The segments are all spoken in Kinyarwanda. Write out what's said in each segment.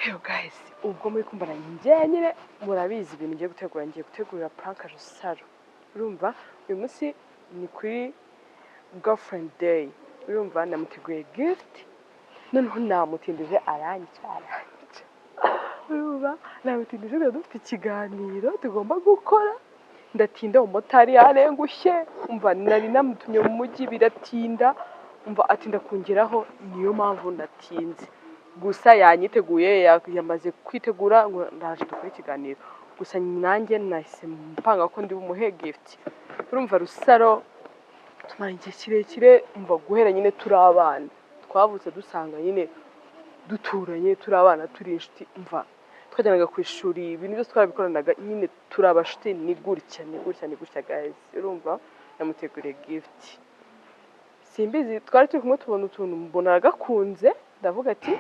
Hey guys, ubwo muri kumbana njye nyine murabizi ibintu ngiye gutegura prank Rusaro. Urumva uyu munsi ni kuri girlfriend day. Urumva namuteguye gift. Noneho namutindije aranyicara. Urumva namutindije dufite ikiganiro tugomba gukora. Ndatinda umotari yarengushye. Umva nari namutumye mu mujyi biratinda. Umva atinda kungeraho niyo mpamvu ndatinze. Gusa yanyiteguye yamaze kwitegura ngo ndaje dukora ikiganiro. Gusa nanjye nahise mpanga ko ndi bumuhe gift. Urumva Rusaro tumara igihe kirekire umva guhera nyine turi abana. Twavutse dusanga nyine duturanye turi abana turi inshuti umva twajyanaga ku ishuri ibintu byose twarabikoranaga nyine turi abashuti ni gutya guys. Urumva namuteguriye gift. Simbizi twari turi kumwe tubona utuntu mbona gakunze ndavuga ati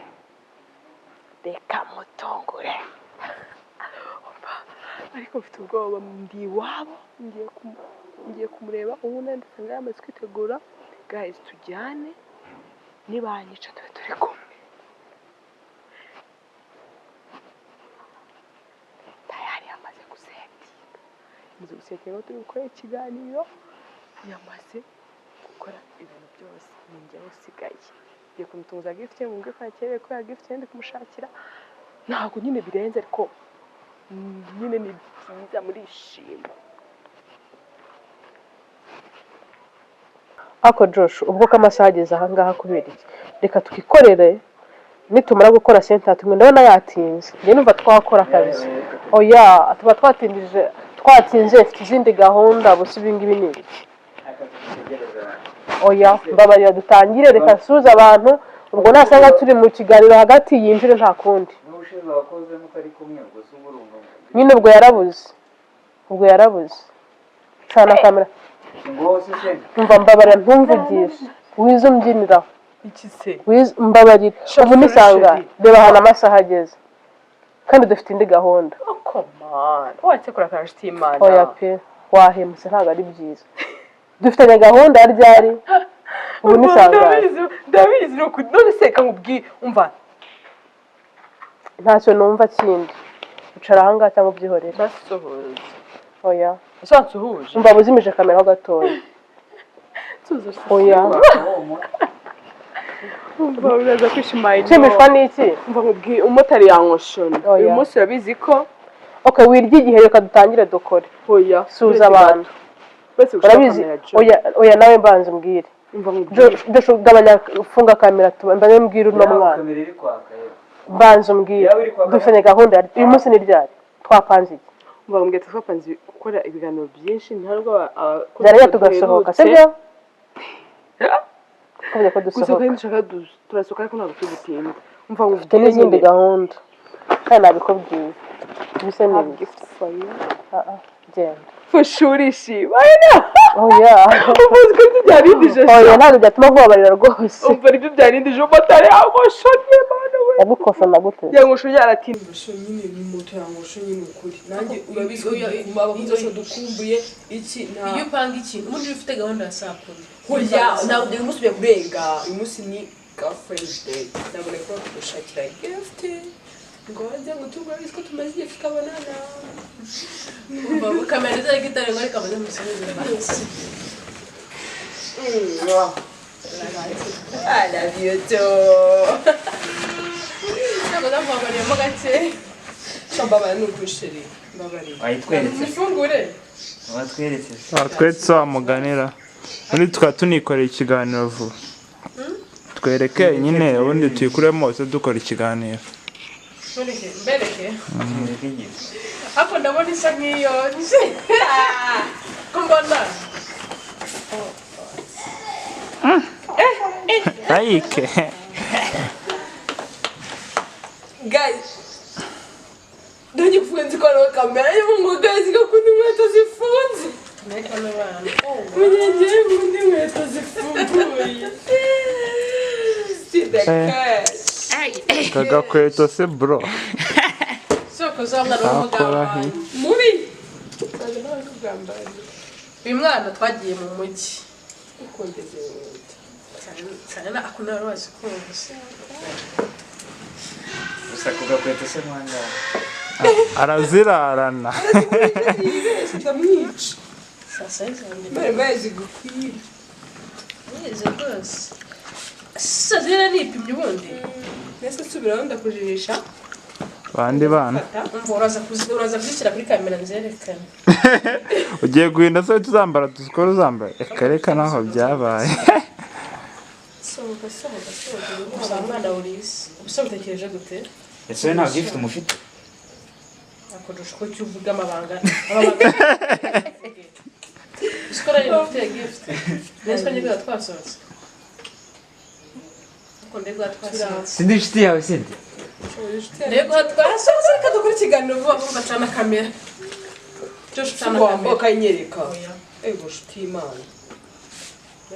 reka mutongore. Ariko mfite ubwoba ndi iwabo ngiye kumureba ubu ndetse ngamaze kwitegura guys tujyane nibanyica turi kumwe. Tayari yamaze gusetinga turi gukora ikiganiro yamaze gukora ibintu byose ninjye usigaye. Ngiye kumutunza gift mu ngwe kwakire ko ya gift ndi kumushakira ntabwo nyine birenze ariko nyine ni byiza muri ishimo. Ako Josh ubwo kamasaha ageze aha ngaha kubera iki reka tukikorere nitumara gukora center tumwe ndabona yatinze ngiye numva twakora kabisa. Oya tuba twatinze ifite izindi gahunda busi ibingibi ni iki. Oya mbabarira dutangire reka suza abantu ubwo nasanga turi mu kiganiro hagati yinjire nta kundi. Nyine ubwo yarabuze cana kamera umva mbabarira ntumvugisha wizo mbyinira iki se mbabarira ubu nisanga reba hana amasaha ageze kandi dufite indi gahunda. Come on watse kora kashiti imana. Oya pe wahemutse ntago ari byiza dufite gahunda ryari ubu nisanga ndabizi no kudonseka nkubwi umva ntacyo numva kindi ucara hanga cyangwa byihorera basohoze. Oya usansuhuje umva buzimije kamera ho gatoya tuzo. Oya umva uraza kwishimira cyemishwa niki umva nkubwi umotari yankoshona uyu munsi urabizi ko okay wirya igihe reka dutangire dukore. Oya suza abantu urabizi. Oya nawe mbanze mbwire Joshua gabanya ufunga kamera mbanze mbwire uno mwana mbanze mbwire dufite gahunda uyu munsi ni ryari twapanze iki umva mbwire twapanze gukora ibiganiro byinshi ntarwo byari tugasohoka sibyo kubera ko dusohoka turasohoka ariko ntabwo tubitinda umva ngufite n'izindi gahunda kandi nabikubwiye bise ni gift for you. Genda fushurishi bayina. Oya ubuzwe byarindije. Oya ntabwo byatuma kubabarira rwose umva ibyo byarindije umotari yangoshonye bana we yagukosha nagute yangoshonye aratindusho nyine ni moto yangosho nyine ukuri nanjye urabizi abakunze dukumbuye iki iyo panga iki umuntu ufite gahunda ya saa 10. Oya ntabwo ndi musubiye kurenga uyu munsi ni girlfriend day nabone ko gushakira gift ngo ajya gutuga bisko tumaze tukabonana umva kamera za gitare ngo reka baze musubize basi. I love you too. Ntabwo ndamubabariye mo gake shababa n'ukushiri mbabariye ayitweretse ifungure watweretse amuganira muri tukatunikorera ikiganiro vuba twereke nyine ubundi tuyikuremo se dukora ikiganiro mbereke ako ndabona isa nk'iyo kumbona ayike guys ndonye kufunze ko ro kamera y'umuntu guys gakundi mweto zifunze neka n'abana munyenje mundi mweto zifunguye kaga kweto se bro soko zamna n'umugabo mubi uyu mwana twagiye mu mujyi ukondeze cyane akuna rwaje kumva sakuga kwete se mwanga arazirarana ndamwica sasa hizo mazi gukwira nize rwose sasa zira nipimye ubundi nese subiraho ndakujijisha bandi bana umva uraza kuzishyira kuri kamera nzerekane ugiye guhinda se tuzambara tuzikora uzambaye reka naho byabaye sohoka usa umwana urisi ubusa butekereje gute ese we nta gift umufite akodosha ko cyuvuga amabanga usikora y'ufite gift nese nyine twasohotse uko ndego twasohotse sindi inshuti yawe sindi ndego twasohotse reka dukora ikiganiro vuba vuba bacana kamera Josh ucana kamera ukanyereka ego shuti imana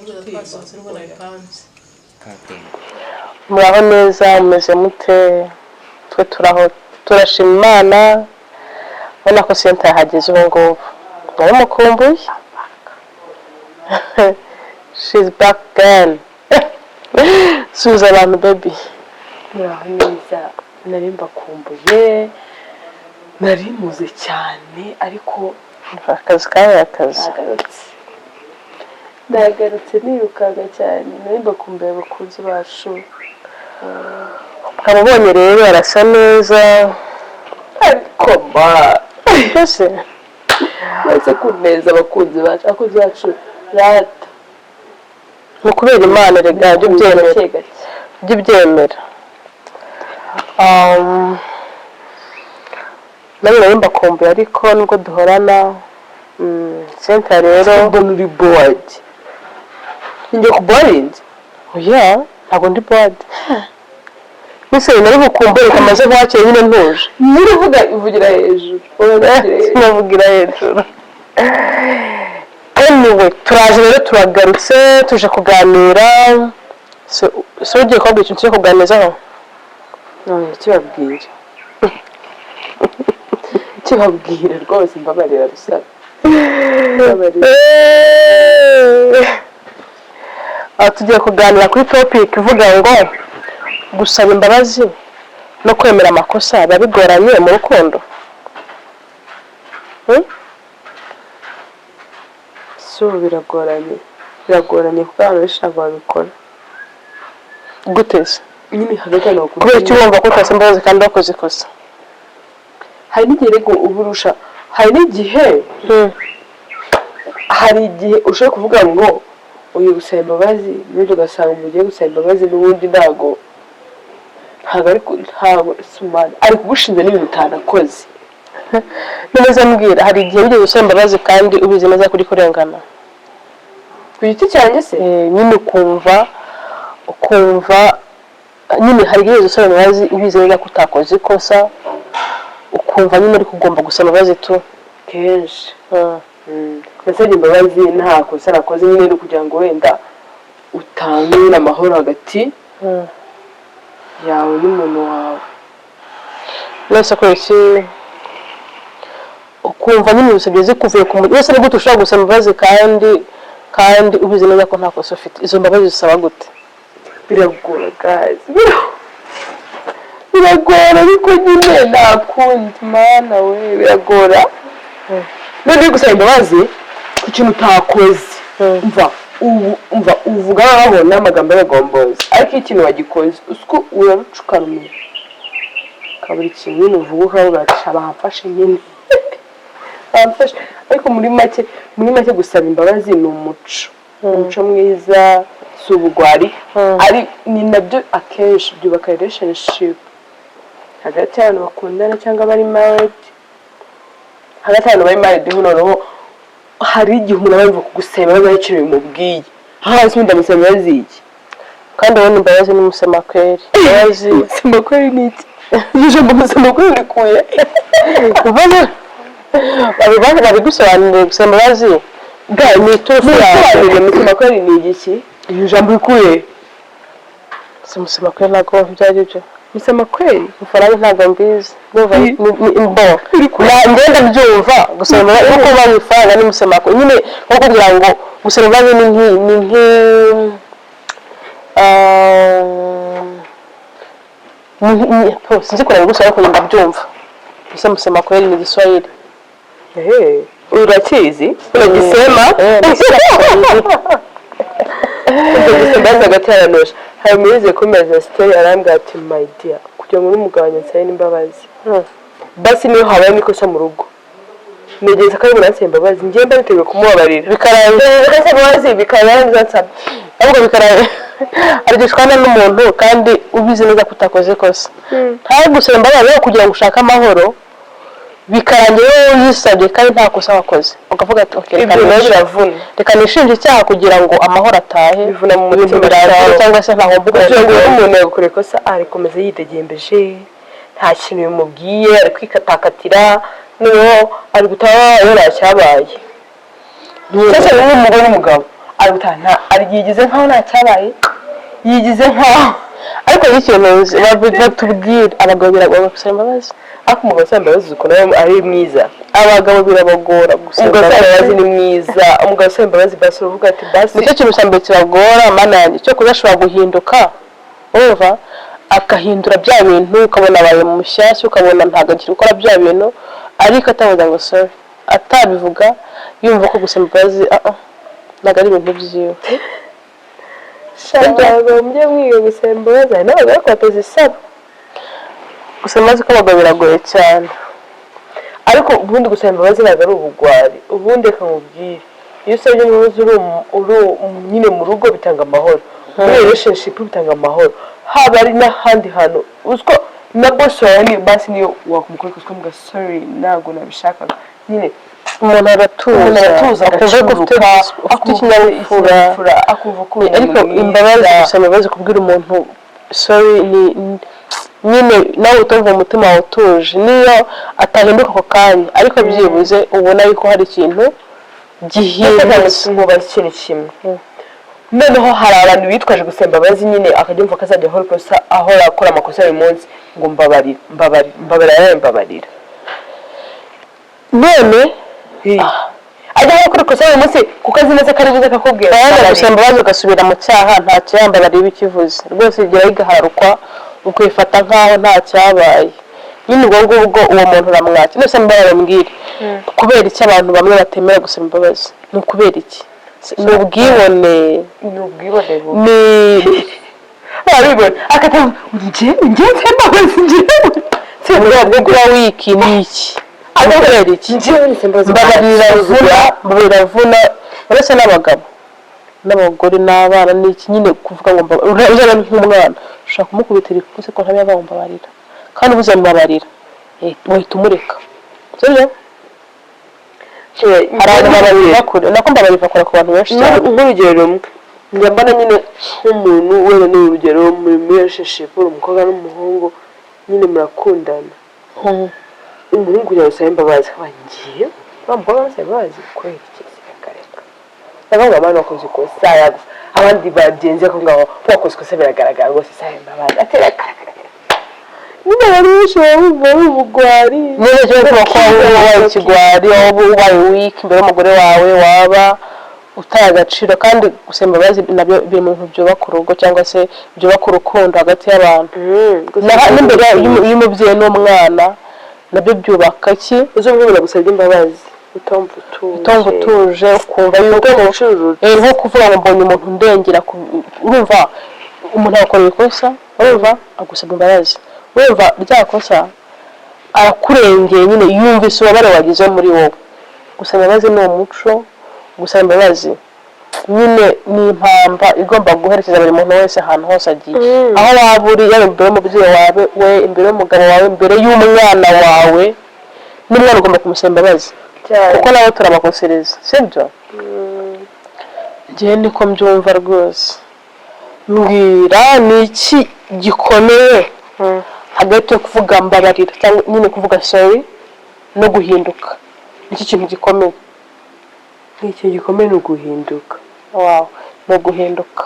ndego twasohotse nubwo nabipanze muraho neza mumeze mute twe turashima Imana ubona ko senta yahageze ubu ngubu nari mukumbuye she's back then suza abantu baby muraho neza nari mbakumbuye nari muze cyane ariko akazi kabaye akazi ndagarutse nirukaga cyane nari mbakumbuye abakunzi bacu ababonye rero arasa neza ariko mbese maze kuneza abakunzi bacu rata ni ukubera Imana rega ibyo byemera nari nari mbakumbuye ariko nubwo duhorana senta rero mbona uri bored njye ku bored oya ntabwo ndi bored nise nari bukumbure kamaze kwakira nyine ntuje niravuga ivugira hejuru sinavugira hejuru anyway turaje rero turagarutse tuje kuganira so ugiye kubabwira ikintu cyo kuganizaho none kibabwira rwose mbabarira rusaba tugiye kuganira kuri topic ivuga ngo gusaba imbabazi no kwemera amakosa biba bigoranye mu rukundo. So biragoranye kuko abantu benshi ntabwo babikora. Gute se? Nyine hagati y'abantu kubera icyo wumva ko utasaba imbabazi kandi wakoze ikosa. Hari n'igihe rego uburusha, hari igihe ushobora kuvuga ngo uyu gusaba imbabazi n'undi ugasanga umugiye gusaba imbabazi n'ubundi ntabwo ari kugushinja n'ibintu utanakoze. Neza mbwira hari igihe ujye gusaba imbabazi kandi ubizi neza kuri kurengana. Ku giti cyanjye se nyine ukumva nyine hari igihe usaba imbabazi ubizi neza ko utakoze ikosa ukumva nyine ariko ugomba gusaba imbabazi tu kenshi. Nasabye imbabazi nta kosa nakoze nyine no kugira ngo wenda utange amahoro hagati yawe n'umuntu wawe. Nose ko iki ukumva nyine usabye kuvuye ku muntu wese gute ushobora gusaba imbabazi kandi ubizi neza ko nta kosa ufite. Izo mbabazi zisaba gute? Biragora guys. Biragora ariko nyine nakundi mana we biragora. None gusaba imbabazi ku kintu utakoze. Umva uvuga babona amagambo y'agombozi ariko ikintu wagikoze usko urarucukanwe kaburi kintu nyine uvuga ukavuga bamfashe nyine bamfashe ariko muri make gusaba imbabazi ni umuco mwiza si ubugwari ari ni nabyo akenshi byubaka relationship hagati y'abantu bakundana cyangwa bari married. Hagati y'abantu bari married noneho hari igihe umuntu aba kugusaba imbabazi ikintu bimubwiye hasi ndamusaba imbabazi iki kandi ubona imbabazi ni musemakweri. Imbabazi musemakweri ni iki? Ijambo musemakweri urikuye ubona babigusobanurire gusaba imbabazi bwa ni iturufu yawe. Musemakweri ni igiki? Iyo jambo urikuye si musemakweri ntabwo byari byo. Musemakweri Ifaranga ntabwo mbizi ngenda byumva gusaba imbabazi kuko bari ifaranga ni musemakweri nyine nko kugira ngo gusaba imbabazi sinzi kureba gusa ariko ndabyumva bisa musema kweli ni Kiswahili urakizi uragisema ndagisembaza hagati y'abantu hari murize kumeza story arambwira ati my dear kugira ngo n'umugabanya nsaye n'imbabazi basi niyo habaye n'ikosa mu rugo negeza ko ari bunanse imbabazi ngiye mba niteguye kumubabarira bikarangira imbabazi bikarangira nsaba ahubwo bikarangira arigishwana n'umuntu kandi ubizi neza kutakoze kosa ntawe gusaba imbabazi kugira ngo ushake amahoro bikarangira yisabye kandi nta kosa wakoze ukavuga ati okay reka nishinje icyaha kugira ngo amahoro atahe bivuna mu mutima cyangwa se ntaho mbuga ngo umuntu yakore kosa arikomeza yidegembeje nta kintu bimubwiye ari kwikatakatira no ari gutaha yaracyabaye cyose n'umugore n'umugabo ari gutaha ari yigize nkaho nta cyabaye yigize nkaho ariko ikintu batubwira abagabo biragora gusaba imbabazi ariko umugabo usaba imbabazi uko nawe ari mwiza abagabo birabagora gusaba imbabazi ni mwiza umugabo usaba imbabazi basi uvuga ati basi nicyo kintu cyambere kiragora mana yanjye cyo kuzashobora guhinduka urumva akahindura bya bintu ukabona abaye mushyashya ukabona ntagagira gukora bya bintu ariko atavuga ngo sorry atabivuga yumva ko gusaba imbabazi ntago ari ibintu byiwe shabaga mujye mwiga gusaba imbabazi n'abagabo bakateze isaba gusaba imbabazi ko abagabo biragoye cyane ariko ubundi gusaba imbabazi ntabwo ari ubugwari ubundi reka nkubwire iyo usabye imbabazi uri nyine mu rugo bitanga amahoro muri relationship bitanga amahoro haba ari n'ahandi hantu uziko na boss wawe ni basi niyo wakumukora kuko sorry ntabwo nabishakaga nyine umuntu aratuza agacuruka afite ikinyabupfura akumva ko ariko imbabazi gusaba imbabazi kubwira umuntu sorry ni nyine nawe utumva umutima wawe utuje niyo atahinduka ako kanya ariko byibuze ubona yuko hari ikintu gihindutse ngo bakine kimwe noneho hari abantu bitwaje gusaba imbabazi nyine akabyumva ko azajya ahora akora amakosa buri munsi ngo mbabarira none ajya gukora ikosa buri munsi kuko azi neza ko ari buze kakubwira gusaba imbabazi ugasubira mu cyaha nta cyambara riba ikivuze rwose igeraho igaharukwa ukifata nkaho nta cyabaye nyine ubwo ngubwo uwo muntu uramwakira nose mbabarira mbwire kubera iki abantu bamwe batemera gusaba imbabazi ni ukubera iki ni ubwibone waribona akatavuga njye mbabazi njyewe bwa wiki ni iki kubera iki mbabarira vuna uretse n'abagabo n'abagore n'abana ni iki nyine kuvuga ngo urabona nk'umwana ushaka kumukubitira ikoze ko ntabe yabambabarira kandi ubuze mbabarira wahita umureka sibyo abantu babarira kure nako mbabarira kure ku bantu benshi cyane nk'urugero rumwe njya mbona nyine nk'umuntu wenda ni urugero muri relationship umukobwa n'umuhungu nyine murakundana umuhungu yasaba imbabazi abangiye bamukobwa basaba imbabazi kubera iki akareka nabwo abantu bakoze ikosa abandi bagenze ko ngaho wakoze ikosa biragaragara rwose saba imbabazi atera nyine bari bishobora ubugwari nyine cyo kuba wabaye ikigwari waba ubaye weak imbere y'umugore wawe waba utaye agaciro kandi gusaba imbabazi nabyo biri mu bintu byubaka urugo cyangwa se byubaka urukundo hagati y'abantu n'imbere y'umubyeyi n'umwana nabyo byubaka iki uzumvira gusaba imbabazi utumva utuje ukumva yuko nko kuvuga ngo mbonye umuntu ndengera urumva umuntu akora ikosa urumva agusaba imbabazi urumva ryakosa arakurengeye nyine yumvise ubabare wagize muri wowe gusaba imbabazi ni umuco gusaba imbabazi nyine ni impamba igomba guherekeza buri muntu wese ahantu hose agiye aho waba uri yaba imbere y'umubyeyi wawe we imbere y'umugabo wawe imbere y'umwana wawe n'umwana ugomba kumusaba imbabazi kuko nawe turabakosereza sibyo njyewe niko mbyumva rwose mbwira ni iki gikomeye hagati yo kuvuga mbabarira cyangwa nyine kuvuga sorry no guhinduka nicyo kintu gikomeye ikintu gikomeye ni uguhinduka ni uguhinduka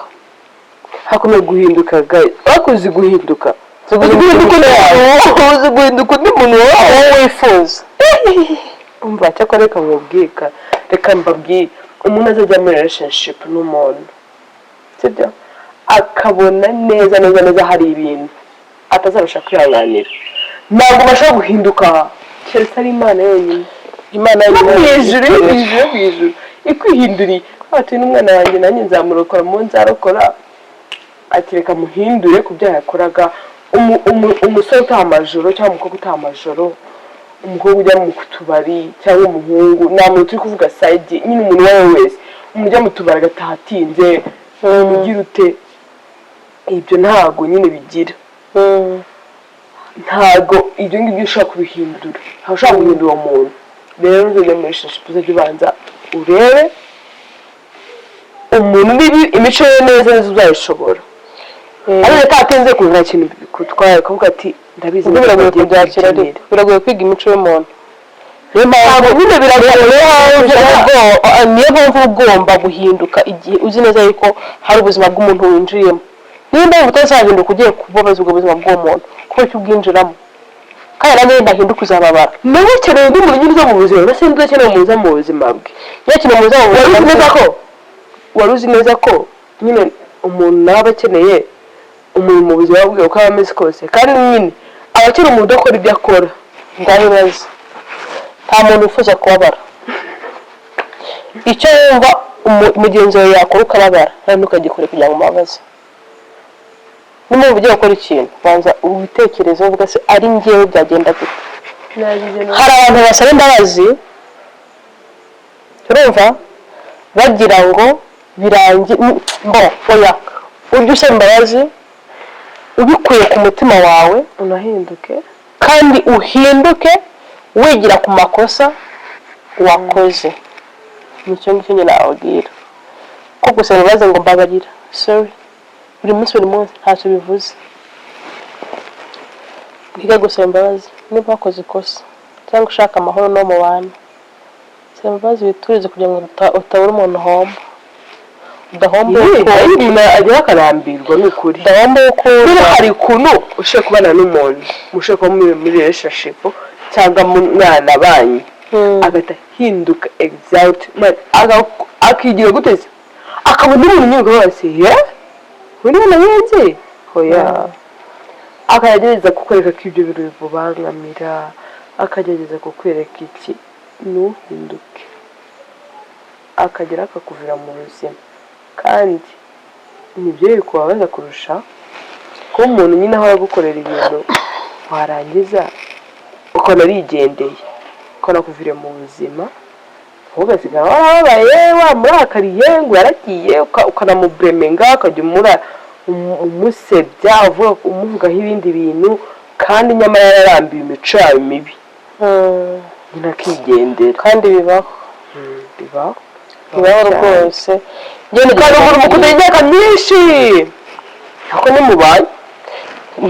hakomeye guhinduka wakoze guhinduka uzi guhinduka undi muntu wowe wifuza umva cyakora reka mubwika reka mbabwire umuntu azajya muri relationship n'umuntu sibyo akabona neza hari ibintu atazabasha kwihanganira ntabwo bashobora guhinduka keretse ari imana yonyine imana yo mu ijuru ikwihinduriye ati n'umwana wanjye nanjye nzamurokora mu nzarokora ati reka muhindure ku byaha yakoraga umusore utaha amajoro cyangwa umukobwa utaha amajoro umukobwa ujya mu tubari cyangwa umuhungu nta muntu turi kuvuga sayidi nyine umuntu uwo ari we wese umujya mu tubari agataha atinze ugira ute ibyo ntabwo nyine bigira ntabwo ibyo ngibyo ushobora kubihindura ntabwo ushobora guhindura uwo muntu rero uzajya muri relationship uzajya ubanza urebe umuntu niba imico ye neza nizo uzayishobora ariko atatinze kuza nta kintu bikutwaye ukavuga ati ndabizi biragoye kubyakira rero biragoye kwiga imico y'umuntu niyo mpamvu nyine biragoye niyo mpamvu ugomba guhinduka igihe uzi neza yuko hari ubuzima bw'umuntu winjiyemo niyo mpamvu utazahinduka ugiye kubabaza ubwo buzima bw'uwo muntu kubera icyo ubwinjiramo kandi nawe ndahinduka uzababara nawe ukeneye undi muntu unyuze mu buzima ndetse n'undi ukeneye umuza mu buzima bwe niyo kintu muza mu buzima wari uzi neza ko nyine umuntu nawe aba akeneye umuntu mu buzima bwe uko aba ameze kose kandi nyine aba akeneye umuntu udakora ibyo akora ndabibaza nta muntu wifuza kubabara icyo wumva mugenzi wawe yakora ukababara kandi ntukagikore kugira ngo umubabaze n'umuntu ugiye gukora ikintu banza ubitekerezeho uvuga se ari njyewe byagenda gute hari abantu basaba imbabazi urumva bagira ngo birangi oya ujye usaba imbabazi ubikuye ku mutima wawe unahinduke kandi uhinduke wigira ku makosa wakoze nicyo ngicyo nyine nababwira ko gusaba imbabazi ngo mbabarira sorry buri munsi ntacyo bivuze mwiga gusaba imbabazi niba wakoze ikosa cyangwa ushaka amahoro no mu bantu saba imbabazi witurize kugira ngo utabura umuntu uhomba udahomba umuntu agira akarambirwa ni ukuri udahomba uko hari ukuntu ushobora kubana n'umuntu mushobora kuba muri relationship cyangwa mwana banyu agahita ahinduka exact akigira guteze akabona umuntu nyine wese uri hano yenze hoya akagerageza kukwereka ko ibyo bintu bimubangamira akagerageza kukwereka iki ntuhinduke akagera akakuvira mu buzima kandi nibyo bikubabaza kurusha kuba umuntu nyine aho aragukorera ibintu warangiza ukabona arigendeye ukabona akuvira mu buzima ugasigara wababaye wamurakariye ngo yaragiye ukanamuburemenga ukajya umusebya umuvugaho ibindi bintu kandi nyamara yararambiwe imico yawe mibi nyine akigendera kandi bibaho rwose kandi umuntu mukunda imyaka myinshi ako nimubaye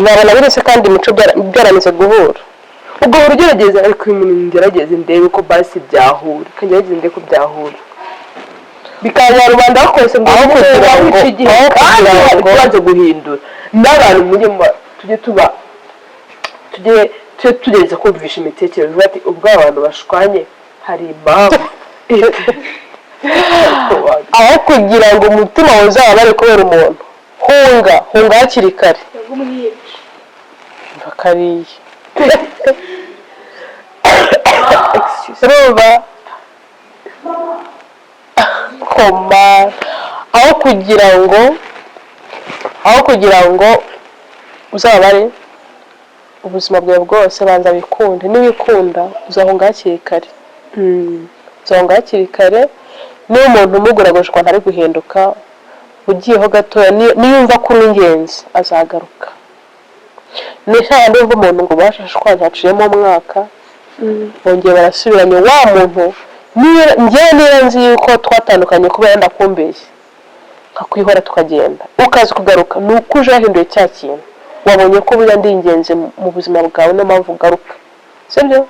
nabona birese kandi imico byaranze guhura ubwo buri ugerageza ariko uyu muntu ngerageze ndebe ko basi byahura kangerageze ndebe ko byahura bikanya rubanda bakose ngo aho kugira ngo kandi kubanza guhindura n'abantu muri tujye tugerageza kumvisha imitekerereze ati ubwo abantu bashwanye hari impamvu aho kugira ngo umutima wawe uzaba bari kubera umuntu hunga hakiri kare bakariye urumva koma aho kugira ngo uzabare ubuzima bwawe bwose banza wikunde niwikunda uzahunga hakiri kare niba umuntu umuguragujwe ntari guhinduka ugiyeho gatoya niyumva ko uri ingenzi azagaruka ni handi uva umuntu ngo bashashwanye haciyemo umwaka bongeye barasubiranye wa muntu njyewe niba nzi yuko twatandukanye kubera ndakumbeshye nkakwihora tukagenda ukaza kugaruka ni uko uje wahinduye cya kintu wabonye ko buriya ndi ingenzi mu buzima bwawe niyo mpamvu ugaruka sibyo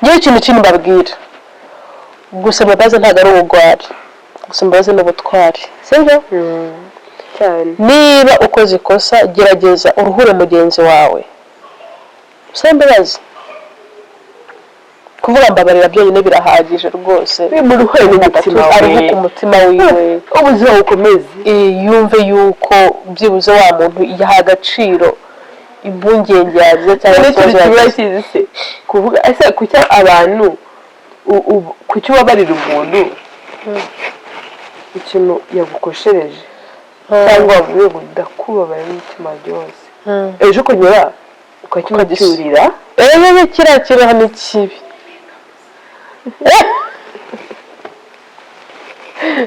ngewe ikintu kimwe mbabwira gusaba imbabazi ntabwo ari ubugwari gusaba imbabazi ni ubutwari sibyo niba ukoze ikosa gerageza uruhure mugenzi wawe usaba imbabazi kuvuga mbabarira byonyine birahagije rwose muruhuye n'umutima aruhuka umutima wiwe ubuzima bukomeze yumve yuko byibuze wa muntu yaha agaciro impungenge yagize cyangwa ikibazo yagize se kuvuga ese kuki abantu kuki wabarira umuntu ikintu yagukoshereje cyangwa wavuye ngo ndakubabara n'umutima ryose ejo kunyura ukakimucyurira rero kiriya kiriho ni kibi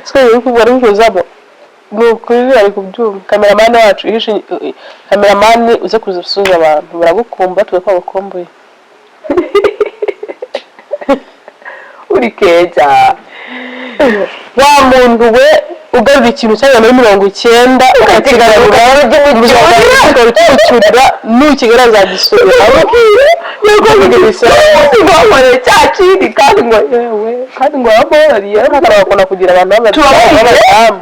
twebwe kubara bihuzamo ni ukuri ari kubyumva kameramani wacu kameramani uze kuzusuza abantu baragukumba twe twagukumbuye uri keza wa muntu we ugarura ikintu cyangwa muri 90 ukakigarura ukimucyurira nukigaragaza gisubira nuko bigabisaba cya kindi kandi ngo yewe kandi ngo abamariye bakabakona kugira abantu b'abadamu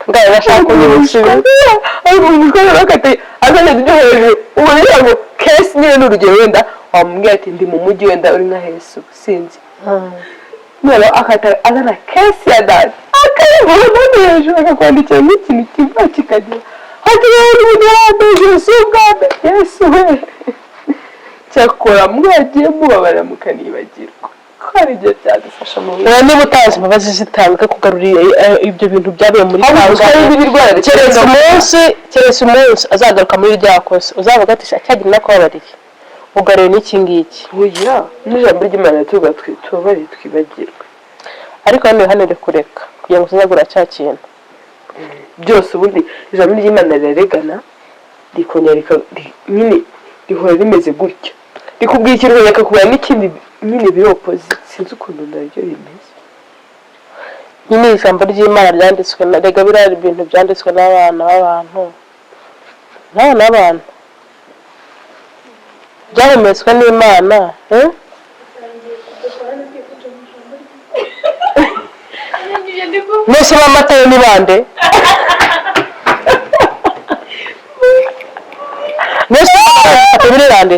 ngaye bashaka kunyibukira ariko umukobwa bakate azanye ibyo hejuru ubona ngo case nyine n'urugero wenda wamubwira ati ndi mu mujyi wenda uri nka Yesu sinzi none akata azana case ya dad akayibona hejuru akakwandikira nk'ikintu kiva kikagira ati rero umuntu Yesu bwana Yesu we cyakora mwagiye mubabara mukanibagirwa hari igihe byadufasha mu buzima niba utazi imbabazi zitanga kugarurira ibyo bintu byabaye muri Tanzania keretse umunsi azagaruka muri rya kosa uzavuga ati cyagira nakubabariye ugaruye n'iki ngiki oya n'ijambo ry'Imana tubabarire twibagirwe ariko hano hano kureka kugira ngo uzagura cya kintu byose ubundi ijambo ry'Imana riregana rikonyereka nyine rihora rimeze gutya rikubwira ikintu yakakubwira n'ikindi nyine biropoze sinzi ukuntu naryo rimeze nyine ijambo ry'Imana ryanditswe na rega birari ibintu byanditswe n'abana b'abantu byaremetswe n'Imana mwese b'amatayo ni bande mwese b'amatayo ni bande